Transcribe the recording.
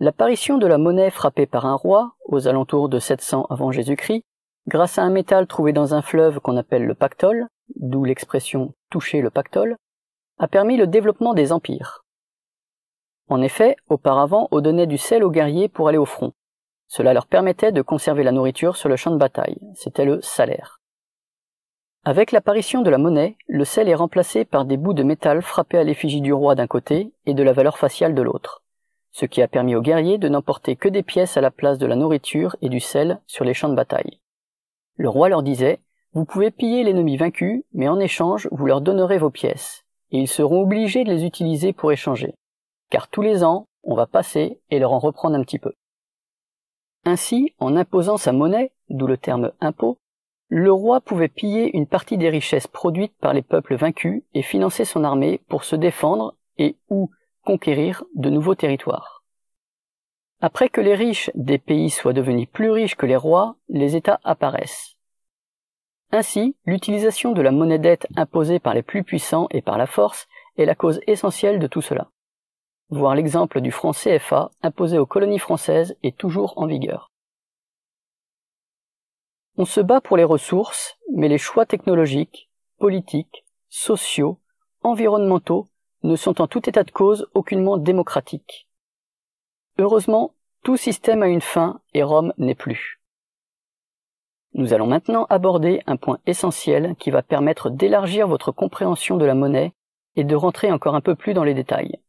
L'apparition de la monnaie frappée par un roi, aux alentours de 700 avant Jésus-Christ, grâce à un métal trouvé dans un fleuve qu'on appelle le pactole, d'où l'expression « toucher le pactole », a permis le développement des empires. En effet, auparavant, on donnait du sel aux guerriers pour aller au front. Cela leur permettait de conserver la nourriture sur le champ de bataille, c'était le salaire. Avec l'apparition de la monnaie, le sel est remplacé par des bouts de métal frappés à l'effigie du roi d'un côté et de la valeur faciale de l'autre, ce qui a permis aux guerriers de n'emporter que des pièces à la place de la nourriture et du sel sur les champs de bataille. Le roi leur disait « Vous pouvez piller l'ennemi vaincu, mais en échange, vous leur donnerez vos pièces, et ils seront obligés de les utiliser pour échanger, car tous les ans, on va passer et leur en reprendre un petit peu. » Ainsi, en imposant sa monnaie, d'où le terme impôt, le roi pouvait piller une partie des richesses produites par les peuples vaincus et financer son armée pour se défendre et ou conquérir de nouveaux territoires. Après que les riches des pays soient devenus plus riches que les rois, les États apparaissent. Ainsi, l'utilisation de la monnaie dette imposée par les plus puissants et par la force est la cause essentielle de tout cela. Voir l'exemple du franc CFA imposé aux colonies françaises est toujours en vigueur. On se bat pour les ressources, mais les choix technologiques, politiques, sociaux, environnementaux ne sont en tout état de cause aucunement démocratiques. Heureusement, tout système a une fin et Rome n'est plus. Nous allons maintenant aborder un point essentiel qui va permettre d'élargir votre compréhension de la monnaie et de rentrer encore un peu plus dans les détails.